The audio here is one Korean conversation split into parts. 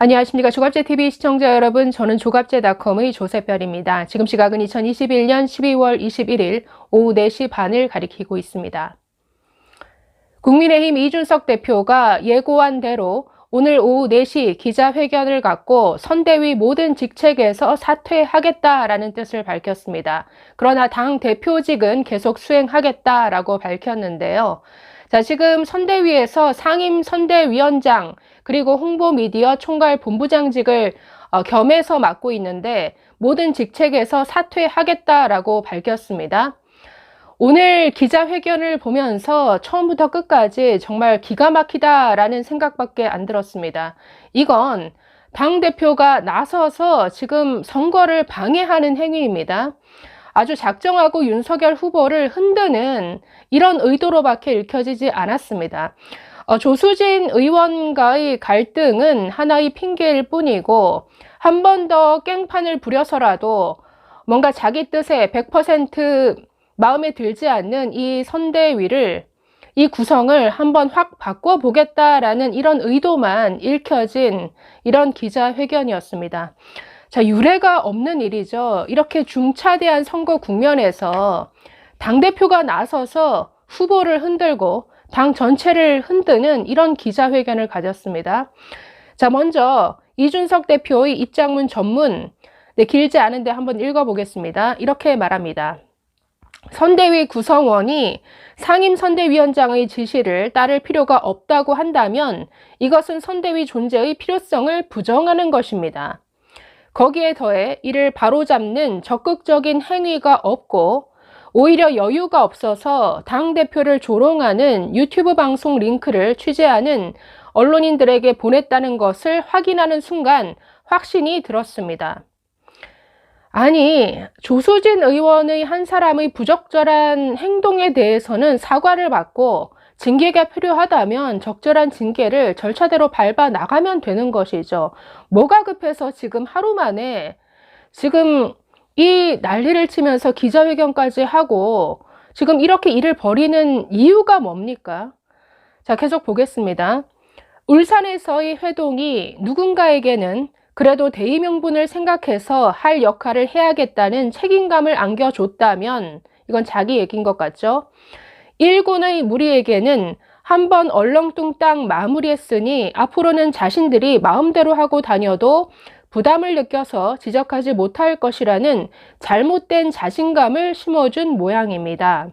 안녕하십니까. 조갑제TV 시청자 여러분, 저는 조갑제닷컴의 조세별입니다. 지금 시각은 2021년 12월 21일 오후 4시 반을 가리키고 있습니다. 국민의힘 이준석 대표가 예고한 대로 오늘 오후 4시 기자회견을 갖고 선대위 모든 직책에서 사퇴하겠다라는 뜻을 밝혔습니다. 그러나 당 대표직은 계속 수행하겠다라고 밝혔는데요. 자, 지금 선대위에서 상임 선대위원장 그리고 홍보미디어 총괄 본부장직을 겸해서 맡고 있는데 모든 직책에서 사퇴하겠다라고 밝혔습니다. 오늘 기자회견을 보면서 처음부터 끝까지 정말 기가 막히다라는 생각밖에 안 들었습니다. 이건 당대표가 나서서 지금 선거를 방해하는 행위입니다. 아주 작정하고 윤석열 후보를 흔드는 이런 의도로밖에 읽혀지지 않았습니다. 조수진 의원과의 갈등은 하나의 핑계일 뿐이고 한 번 더 깽판을 부려서라도 뭔가 자기 뜻에 100% 마음에 들지 않는 이 선대위를, 이 구성을 한번 확 바꿔보겠다라는 이런 의도만 읽혀진 이런 기자회견이었습니다. 자, 유례가 없는 일이죠. 이렇게 중차대한 선거 국면에서 당대표가 나서서 후보를 흔들고 당 전체를 흔드는 이런 기자회견을 가졌습니다. 자, 먼저 이준석 대표의 입장문 전문, 길지 않은데 한번 읽어보겠습니다. 이렇게 말합니다. 선대위 구성원이 상임선대위원장의 지시를 따를 필요가 없다고 한다면 이것은 선대위 존재의 필요성을 부정하는 것입니다. 거기에 더해 이를 바로잡는 적극적인 행위가 없고 오히려 여유가 없어서 당대표를 조롱하는 유튜브 방송 링크를 취재하는 언론인들에게 보냈다는 것을 확인하는 순간 확신이 들었습니다. 아니, 조수진 의원의 한 사람의 부적절한 행동에 대해서는 사과를 받고 징계가 필요하다면 적절한 징계를 절차대로 밟아 나가면 되는 것이죠. 뭐가 급해서 지금 하루 만에 지금 이 난리를 치면서 기자회견까지 하고 지금 이렇게 일을 벌이는 이유가 뭡니까? 자, 계속 보겠습니다. 울산에서의 회동이 누군가에게는 그래도 대의 명분을 생각해서 할 역할을 해야겠다는 책임감을 안겨줬다면 이건 자기 얘기인 것 같죠? 일군의 무리에게는 한번 얼렁뚱땅 마무리했으니 앞으로는 자신들이 마음대로 하고 다녀도 부담을 느껴서 지적하지 못할 것이라는 잘못된 자신감을 심어준 모양입니다.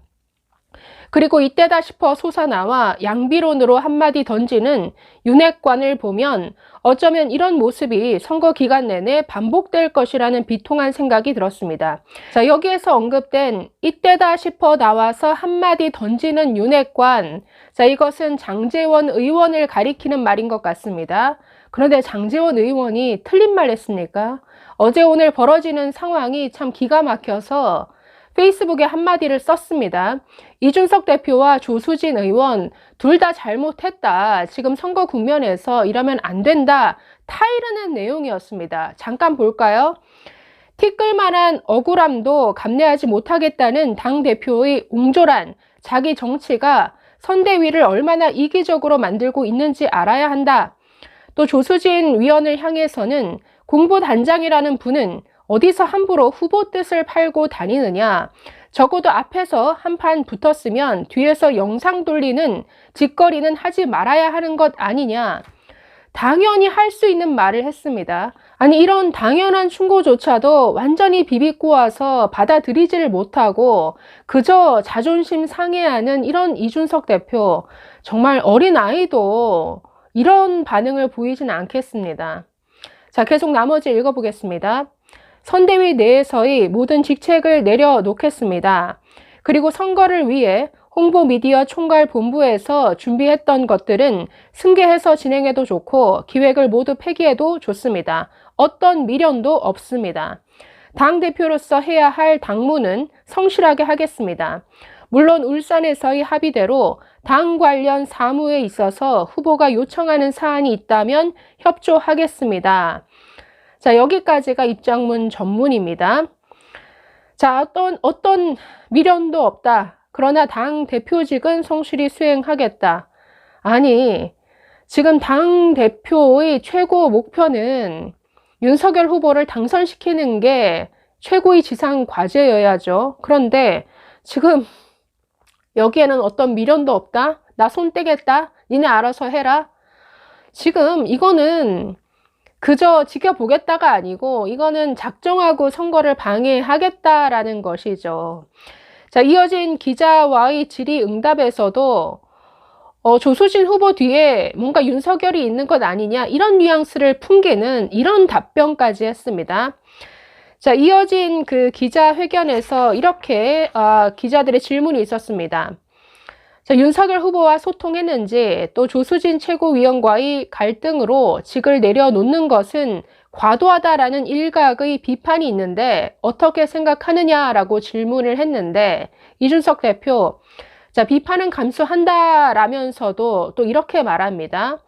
그리고 이때다 싶어 솟아나와 양비론으로 한마디 던지는 윤핵관을 보면 어쩌면 이런 모습이 선거 기간 내내 반복될 것이라는 비통한 생각이 들었습니다. 자, 여기에서 언급된 이때다 싶어 나와서 한마디 던지는 윤핵관, 자, 이것은 장제원 의원을 가리키는 말인 것 같습니다. 그런데 장제원 의원이 틀린 말 했습니까? 어제 오늘 벌어지는 상황이 참 기가 막혀서 페이스북에 한마디를 썼습니다. 이준석 대표와 조수진 의원 둘 다 잘못했다. 지금 선거 국면에서 이러면 안 된다. 타이르는 내용이었습니다. 잠깐 볼까요? 티끌만한 억울함도 감내하지 못하겠다는 당대표의 옹졸한 자기 정치가 선대위를 얼마나 이기적으로 만들고 있는지 알아야 한다. 또 조수진 위원을 향해서는 공보단장이라는 분은 어디서 함부로 후보 뜻을 팔고 다니느냐. 적어도 앞에서 한판 붙었으면 뒤에서 영상 돌리는 짓거리는 하지 말아야 하는 것 아니냐. 당연히 할 수 있는 말을 했습니다. 아니, 이런 당연한 충고조차도 완전히 비비꼬아서 받아들이지를 못하고 그저 자존심 상해하는 이런 이준석 대표, 정말 어린아이도 이런 반응을 보이진 않겠습니다. 자, 계속 나머지 읽어보겠습니다. 선대위 내에서의 모든 직책을 내려놓겠습니다. 그리고 선거를 위해 홍보미디어 총괄본부에서 준비했던 것들은 승계해서 진행해도 좋고 기획을 모두 폐기해도 좋습니다. 어떤 미련도 없습니다. 당대표로서 해야 할 당무는 성실하게 하겠습니다. 물론 울산에서의 합의대로 당 관련 사무에 있어서 후보가 요청하는 사안이 있다면 협조하겠습니다. 자, 여기까지가 입장문 전문입니다. 자, 어떤 미련도 없다. 그러나 당 대표직은 성실히 수행하겠다. 아니, 지금 당대표의 최고 목표는 윤석열 후보를 당선시키는 게 최고의 지상 과제여야죠. 그런데 지금 여기에는 어떤 미련도 없다? 나 손 떼겠다? 니네 알아서 해라? 지금 이거는 그저 지켜보겠다가 아니고 이거는 작정하고 선거를 방해하겠다라는 것이죠. 자, 이어진 기자와의 질의응답에서도 조수진 후보 뒤에 뭔가 윤석열이 있는 것 아니냐 이런 뉘앙스를 풍기는 이런 답변까지 했습니다. 자, 이어진 그 기자회견에서 이렇게 기자들의 질문이 있었습니다. 자, 윤석열 후보와 소통했는지 또 조수진 최고위원과의 갈등으로 직을 내려놓는 것은 과도하다라는 일각의 비판이 있는데 어떻게 생각하느냐라고 질문을 했는데 이준석 대표 자, 비판은 감수한다라면서도 또 이렇게 말합니다.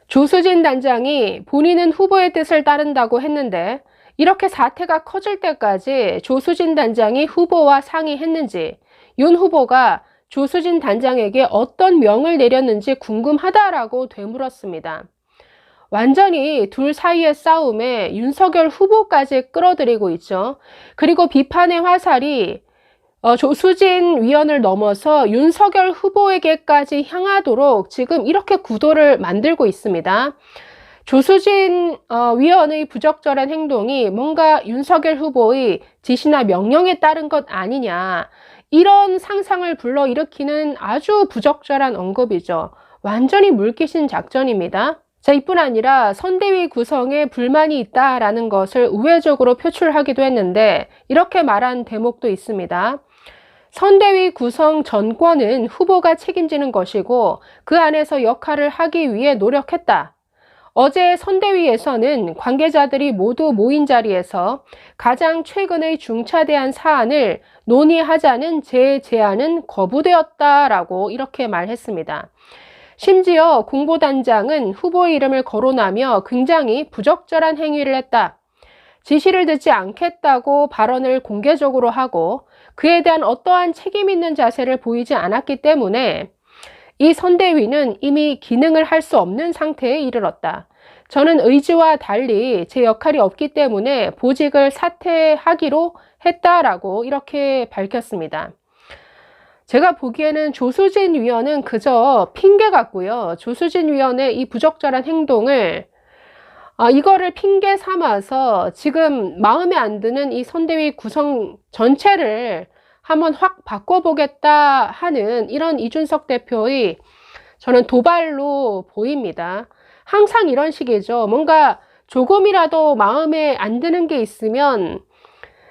조수진 단장이 본인은 후보의 뜻을 따른다고 했는데 이렇게 사태가 커질 때까지 조수진 단장이 후보와 상의했는지 윤 후보가 조수진 단장에게 어떤 명을 내렸는지 궁금하다라고 되물었습니다. 완전히 둘 사이의 싸움에 윤석열 후보까지 끌어들이고 있죠. 그리고 비판의 화살이 조수진 위원을 넘어서 윤석열 후보에게까지 향하도록 지금 이렇게 구도를 만들고 있습니다. 조수진 위원의 부적절한 행동이 뭔가 윤석열 후보의 지시나 명령에 따른 것 아니냐 이런 상상을 불러일으키는 아주 부적절한 언급이죠. 완전히 물귀신 작전입니다. 자, 이뿐 아니라 선대위 구성에 불만이 있다라는 것을 우회적으로 표출하기도 했는데 이렇게 말한 대목도 있습니다. 선대위 구성 전권은 후보가 책임지는 것이고 그 안에서 역할을 하기 위해 노력했다. 어제 선대위에서는 관계자들이 모두 모인 자리에서 가장 최근의 중차대한 사안을 논의하자는 제 제안은 거부되었다라고 이렇게 말했습니다. 심지어 공보단장은 후보의 이름을 거론하며 굉장히 부적절한 행위를 했다. 지시를 듣지 않겠다고 발언을 공개적으로 하고 그에 대한 어떠한 책임 있는 자세를 보이지 않았기 때문에 이 선대위는 이미 기능을 할 수 없는 상태에 이르렀다. 저는 의지와 달리 제 역할이 없기 때문에 보직을 사퇴하기로 했다라고 이렇게 밝혔습니다. 제가 보기에는 조수진 위원은 그저 핑계 같고요. 조수진 위원의 이 부적절한 행동을 이거를 핑계 삼아서 지금 마음에 안 드는 이 선대위 구성 전체를 한번 확 바꿔보겠다 하는 이런 이준석 대표의 저는 도발로 보입니다. 항상 이런 식이죠. 뭔가 조금이라도 마음에 안 드는 게 있으면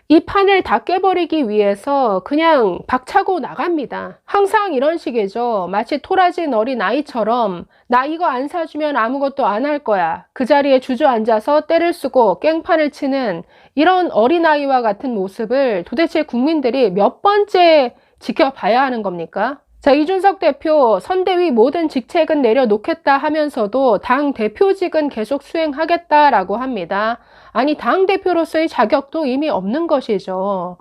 이 판을 다 깨버리기 위해서 그냥 박차고 나갑니다. 항상 이런 식이죠. 마치 토라진 어린 아이처럼 나 이거 안 사주면 아무것도 안 할 거야. 그 자리에 주저앉아서 때를 쓰고 깽판을 치는 이런 어린아이와 같은 모습을 도대체 국민들이 몇 번째 지켜봐야 하는 겁니까? 자, 이준석 대표 선대위 모든 직책은 내려놓겠다 하면서도 당 대표직은 계속 수행하겠다라고 합니다. 아니, 당 대표로서의 자격도 이미 없는 것이죠.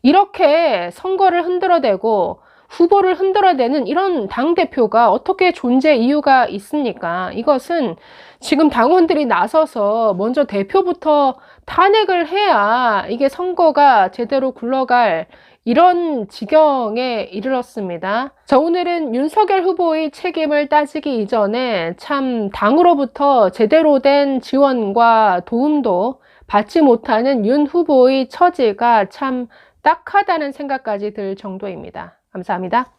이렇게 선거를 흔들어대고 후보를 흔들어대는 이런 당 대표가 어떻게 존재 이유가 있습니까? 이것은 지금 당원들이 나서서 먼저 대표부터 탄핵을 해야 이게 선거가 제대로 굴러갈 이런 지경에 이르렀습니다. 자, 오늘은 윤석열 후보의 책임을 따지기 이전에 참 당으로부터 제대로 된 지원과 도움도 받지 못하는 윤 후보의 처지가 참 딱하다는 생각까지 들 정도입니다. 감사합니다.